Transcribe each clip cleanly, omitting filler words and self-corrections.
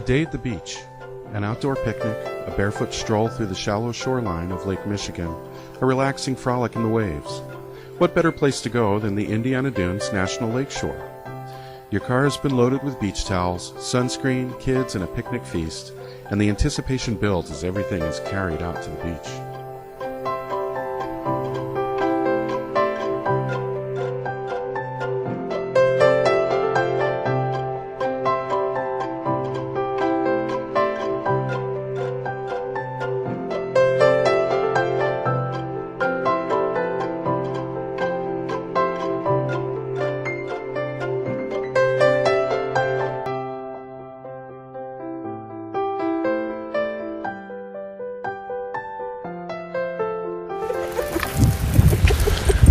day at the beach, an outdoor picnic, a barefoot stroll through the shallow shoreline of Lake Michigan, a relaxing frolic in the waves. What better place to go than the Indiana Dunes National Lakeshore? Your car has been loaded with beach towels, sunscreen, kids, and a picnic feast, and the anticipation builds as everything is carried out to the beach.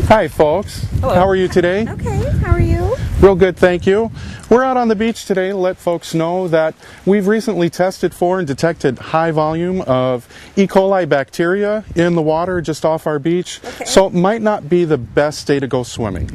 Hi folks. Hello. How are you today? Okay, how are you? Real good, thank you. We're out on the beach today to let folks know that we've recently tested for and detected high volume of E. coli bacteria in the water just off our beach. Okay. So it might not be the best day to go swimming.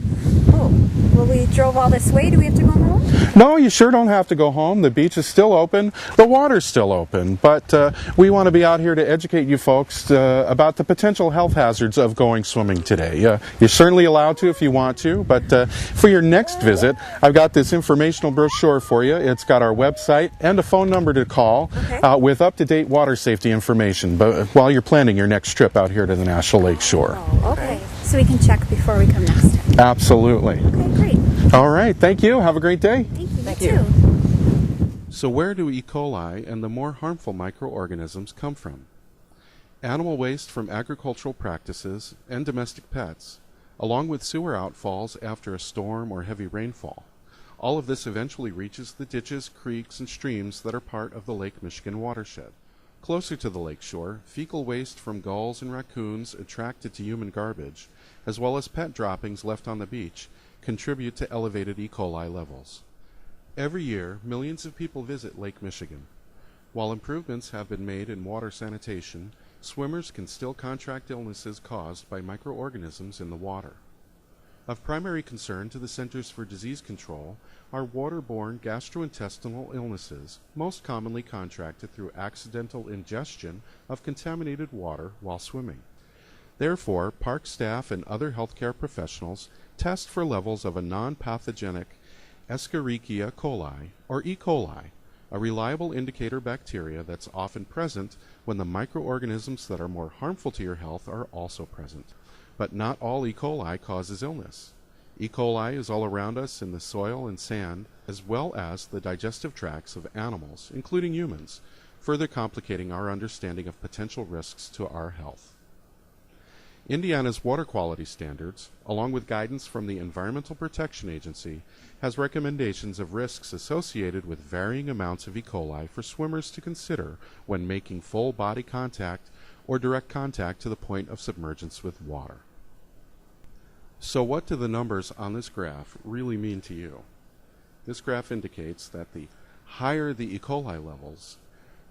Oh, well, we drove all this way. Do we have to go home? No, you sure don't have to go home. The beach is still open. The water's still open. But we want to be out here to educate you folks about the potential health hazards of going swimming today. You're certainly allowed to if you want to, but for your next visit, I've got this informational brochure for you. It's got our website and a phone number to call with up-to-date water safety information while you're planning your next trip out here to the National Lake Shore. Oh, okay. So we can check before we come next time. Absolutely. Okay, great. All right. Thank you. Have a great day. Thank you. Too. So where do E. coli and the more harmful microorganisms come from? Animal waste from agricultural practices and domestic pets, along with sewer outfalls after a storm or heavy rainfall. All of this eventually reaches the ditches, creeks, and streams that are part of the Lake Michigan watershed. Closer to the lakeshore, fecal waste from gulls and raccoons attracted to human garbage, as well as pet droppings left on the beach, contribute to elevated E. coli levels. Every year, millions of people visit Lake Michigan. While improvements have been made in water sanitation, swimmers can still contract illnesses caused by microorganisms in the water. Of primary concern to the Centers for Disease Control are waterborne gastrointestinal illnesses, most commonly contracted through accidental ingestion of contaminated water while swimming. Therefore, park staff and other healthcare professionals test for levels of a non-pathogenic Escherichia coli, or E. coli, a reliable indicator bacteria that's often present when the microorganisms that are more harmful to your health are also present. But not all E. coli causes illness. E. coli is all around us in the soil and sand, as well as the digestive tracts of animals, including humans, further complicating our understanding of potential risks to our health. Indiana's water quality standards, along with guidance from the Environmental Protection Agency, has recommendations of risks associated with varying amounts of E. coli for swimmers to consider when making full body contact or direct contact to the point of submergence with water. So what do the numbers on this graph really mean to you? This graph indicates that the higher the E. coli levels,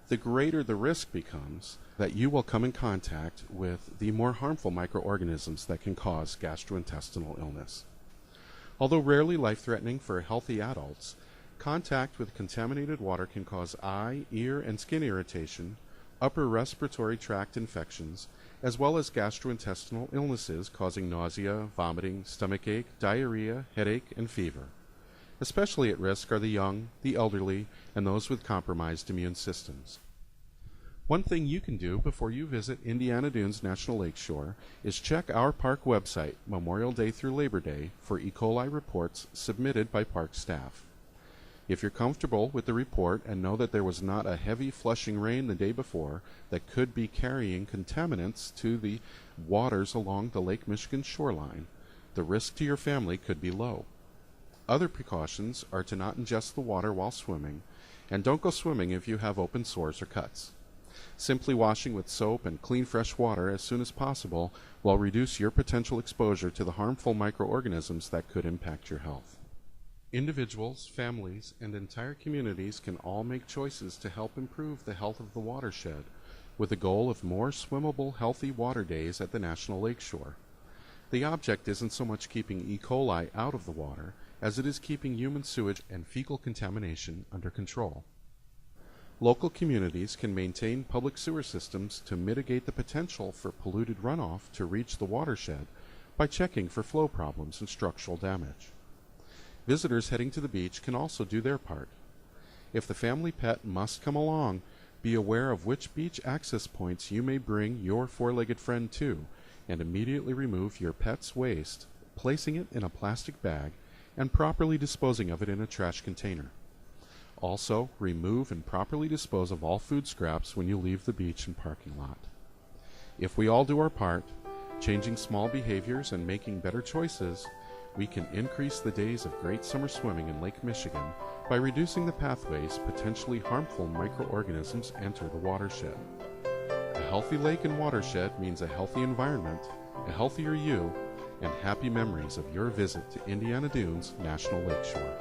the greater the risk becomes that you will come in contact with the more harmful microorganisms that can cause gastrointestinal illness. Although rarely life-threatening for healthy adults, contact with contaminated water can cause eye, ear, and skin irritation, upper respiratory tract infections, as well as gastrointestinal illnesses causing nausea, vomiting, stomachache, diarrhea, headache, and fever. Especially at risk are the young, the elderly, and those with compromised immune systems. One thing you can do before you visit Indiana Dunes National Lakeshore is check our park website Memorial Day through Labor Day for E. coli reports submitted by park staff. If you're comfortable with the report and know that there was not a heavy flushing rain the day before that could be carrying contaminants to the waters along the Lake Michigan shoreline, the risk to your family could be low. Other precautions are to not ingest the water while swimming, and don't go swimming if you have open sores or cuts. Simply washing with soap and clean fresh water as soon as possible will reduce your potential exposure to the harmful microorganisms that could impact your health. Individuals, families, and entire communities can all make choices to help improve the health of the watershed, with the goal of more swimmable, healthy water days at the National Lakeshore. The object isn't so much keeping E. coli out of the water as it is keeping human sewage and fecal contamination under control. Local communities can maintain public sewer systems to mitigate the potential for polluted runoff to reach the watershed by checking for flow problems and structural damage. Visitors heading to the beach can also do their part. If the family pet must come along, be aware of which beach access points you may bring your four-legged friend to, and immediately remove your pet's waste, placing it in a plastic bag and properly disposing of it in a trash container. Also, remove and properly dispose of all food scraps when you leave the beach and parking lot. If we all do our part, changing small behaviors and making better choices, we can increase the days of great summer swimming in Lake Michigan by reducing the pathways potentially harmful microorganisms enter the watershed. A healthy lake and watershed means a healthy environment, a healthier you, and happy memories of your visit to Indiana Dunes National Lakeshore.